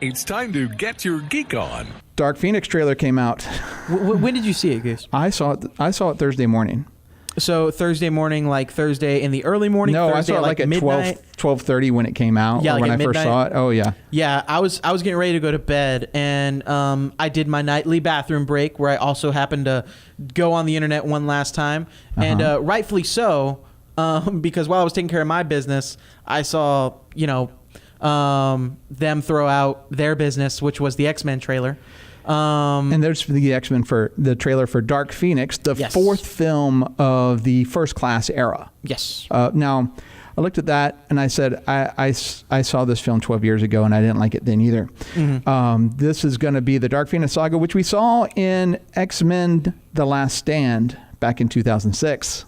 It's time to get your geek on. Dark Phoenix trailer came out. When did you see it, Goose? I saw it Thursday morning. So Thursday morning, like Thursday in the early morning? No, Thursday I saw it like at midnight? 12:30 when it came out. Yeah, or like when at I midnight? first saw it. Oh, yeah. Yeah, I was getting ready to go to bed, and I did my nightly bathroom break where I also happened to go on the internet one last time. And rightfully so, because while I was taking care of my business, I saw, them throw out their business, which was the X-Men trailer. And there's the X-Men for the trailer for Dark Phoenix, the fourth film of the First Class era. Yes. Now, I looked at that and I said, I saw this film 12 years ago and I didn't like it then either. Mm-hmm. This is going to be the Dark Phoenix saga, which we saw in X-Men The Last Stand back in 2006.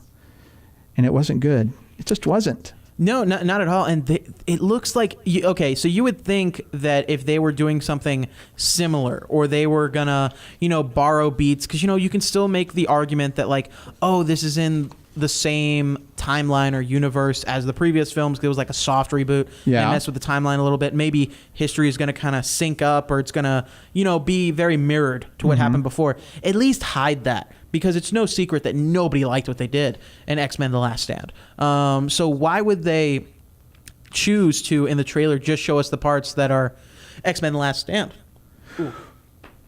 And it wasn't good. It just wasn't. No, not at all. And it looks like, so you would think that if they were doing something similar or they were going to, borrow beats, because, you can still make the argument that like, oh, this is in the same timeline or universe as the previous films. It was like a soft reboot. Yeah. And mess with the timeline a little bit. Maybe history is going to kind of sync up or it's going to, be very mirrored to what happened before. At least hide that. Because it's no secret that nobody liked what they did in X-Men The Last Stand. So why would they choose to, in the trailer, just show us the parts that are X-Men The Last Stand? Ooh.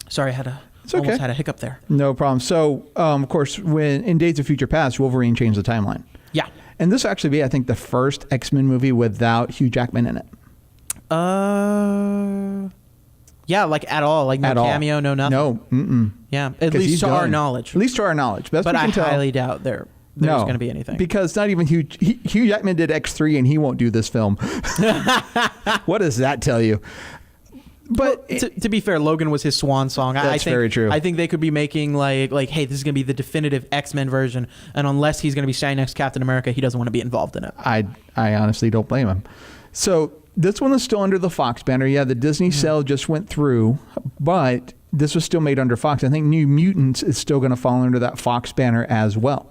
Sorry, I almost had a hiccup there. No problem. So, of course, when in Days of Future Past, Wolverine changed the timeline. Yeah. And this will actually be, I think, the first X-Men movie without Hugh Jackman in it. Yeah, like at all. Like no cameo, no nothing. No. Mm-mm. Yeah, at least to our knowledge. At least to our knowledge. But I highly doubt there's going to be anything. Because not even Hugh Jackman did X3 and he won't do this film. What does that tell you? But to be fair, Logan was his swan song. That's very true. I think they could be making like, hey, this is going to be the definitive X-Men version, and unless he's going to be standing next to Captain America, he doesn't want to be involved in it. I honestly don't blame him. So this one is still under the Fox banner. Yeah, the Disney sale just went through, but this was still made under Fox. I think New Mutants is still going to fall under that Fox banner as well.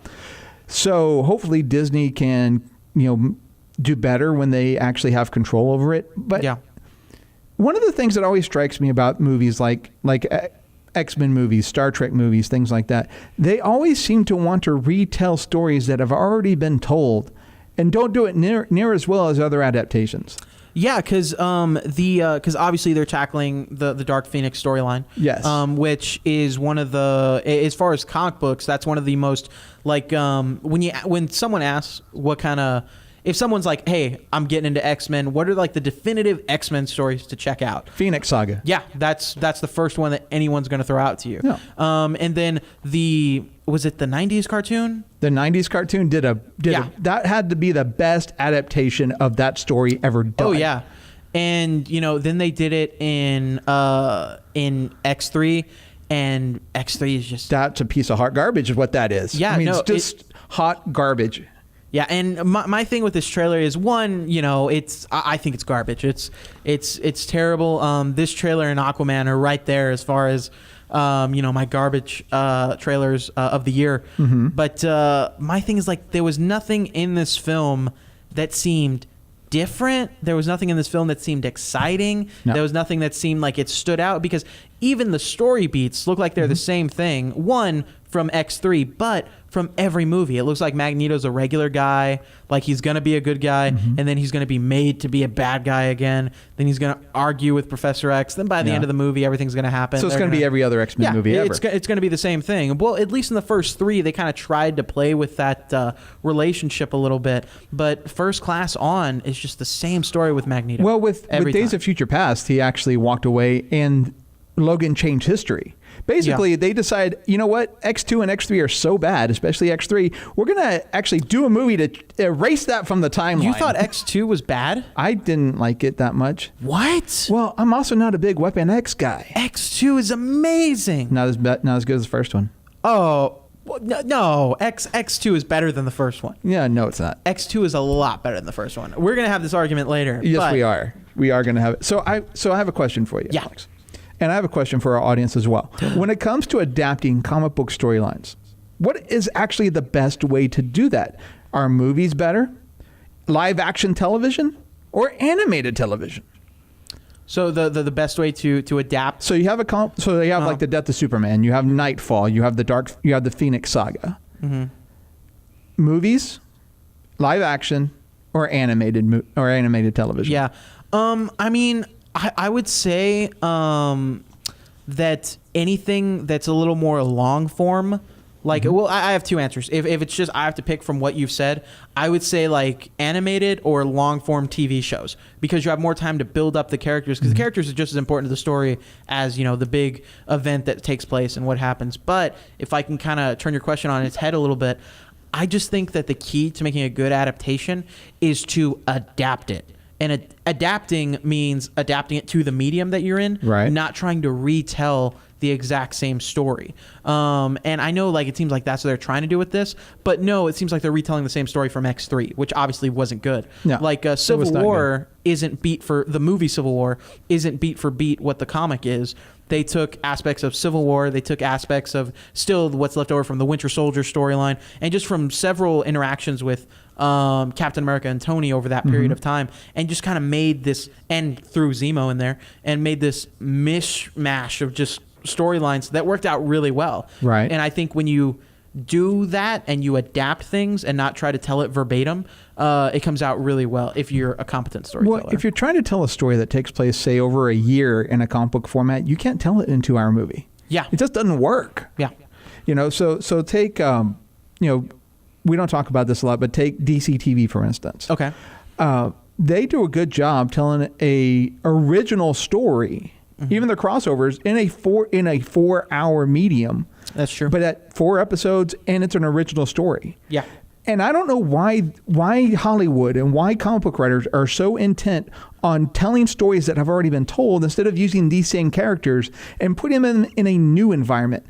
So hopefully Disney can, do better when they actually have control over it. But yeah. One of the things that always strikes me about movies like X-Men movies, Star Trek movies, things like that, they always seem to want to retell stories that have already been told and don't do it near as well as other adaptations. Yeah, because obviously they're tackling the Dark Phoenix storyline. Yes. Which is one of the, as far as comic books, that's one of the most, like, when someone asks what kind of, if someone's like, hey, I'm getting into X-Men, what are like the definitive X-Men stories to check out? Phoenix Saga. Yeah, that's the first one that anyone's going to throw out to you. Yeah. And then was it the 90s cartoon? The 90s cartoon that had to be the best adaptation of that story ever done. Oh, yeah. And, then they did it in X3, and X3 is just... That's a piece of hot garbage is what that is. Yeah, it's just hot garbage. Yeah, and my thing with this trailer is one, I think it's garbage. It's terrible. This trailer and Aquaman are right there as far as my garbage trailers of the year. Mm-hmm. But my thing is like there was nothing in this film that seemed different. There was nothing in this film that seemed exciting. No. There was nothing that seemed like it stood out because even the story beats look like they're the same thing. One from X3, but from every movie. It looks like Magneto's a regular guy, like he's going to be a good guy, and then he's going to be made to be a bad guy again. Then he's going to argue with Professor X. Then by the end of the movie, everything's going to happen. So it's going to be every other X-Men movie ever. It's going to be the same thing. Well, at least in the first three, they kind of tried to play with that relationship a little bit. But First Class on is just the same story with Magneto. Well, with Days of Future Past, he actually walked away and Logan changed history. Basically, they decide, you know what, X2 and X3 are so bad, especially X3, we're going to actually do a movie to erase that from the timeline. You thought X2 was bad? I didn't like it that much. What? Well, I'm also not a big Weapon X guy. X2 is amazing. Not as good as the first one. Oh, no. X2 is better than the first one. Yeah, no, it's not. X2 is a lot better than the first one. We're going to have this argument later. Yes, we are. We are going to have it. So I have a question for you, Alex. And I have a question for our audience as well. When it comes to adapting comic book storylines, what is actually the best way to do that? Are movies better? Live action television? Or animated television? So the best way to adapt. So you have like the Death of Superman. You have Nightfall. You have the Phoenix Saga. Mm-hmm. Movies, live action, or animated television. Yeah. I mean, I would say that anything that's a little more long form, like, well, I have two answers. If it's just I have to pick from what you've said, I would say like animated or long form TV shows, because you have more time to build up the characters, because the characters are just as important to the story as, you know, the big event that takes place and what happens. But if I can kind of turn your question on its head a little bit, I just think that the key to making a good adaptation is to adapt it. And adapting means adapting it to the medium that you're in, right? Not trying to retell the exact same story. And I know, like, it seems like that's what they're trying to do with this, but no, it seems like they're retelling the same story from X3, which obviously wasn't good. No, like Civil War isn't beat for the movie. Civil War isn't beat for beat what the comic is. They took aspects of Civil War, they took aspects of still what's left over from the Winter Soldier storyline, and just from several interactions with Captain America and Tony over that period of time, and just kind of made this, and threw Zemo in there, and made this mishmash of just storylines that worked out really well. Right. And I think when you do that and you adapt things and not try to tell it verbatim, it comes out really well if you're a competent storyteller. Well, if you're trying to tell a story that takes place, say, over a year in a comic book format, you can't tell it in a 2-hour movie. Yeah. It just doesn't work. Yeah. You know, so take, you know, we don't talk about this a lot, but take DC TV, for instance. Okay. They do a good job telling a original story, even the crossovers, in a 4-hour medium. That's true. But at 4 episodes, and it's an original story. Yeah. And I don't know why Hollywood and why comic book writers are so intent on telling stories that have already been told instead of using these same characters and putting them in a new environment.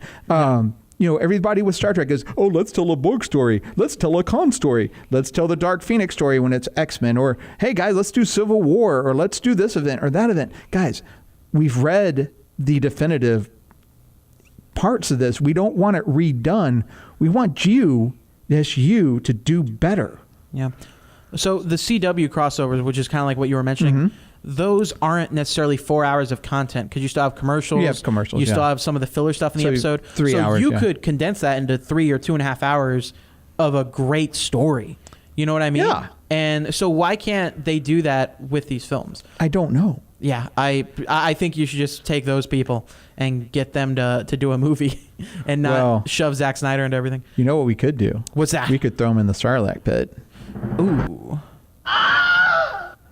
You know, everybody with Star Trek is, oh, let's tell a Borg story. Let's tell a Khan story. Let's tell the Dark Phoenix story when it's X-Men. Or, hey, guys, let's do Civil War. Or let's do this event or that event. Guys, we've read the definitive parts of this. We don't want it redone. We want you to do better. Yeah. So the CW crossovers, which is kind of like what you were mentioning, those aren't necessarily 4 hours of content, because you still have commercials. You have commercials. You still have some of the filler stuff in the episode. 3 hours. So you could condense that into 3 or 2.5 hours of a great story. You know what I mean? Yeah. And so why can't they do that with these films? I don't know. Yeah, I think you should just take those people and get them to do a movie and not shove Zack Snyder into everything. You know what we could do? What's that? We could throw him in the Sarlacc pit. Ooh.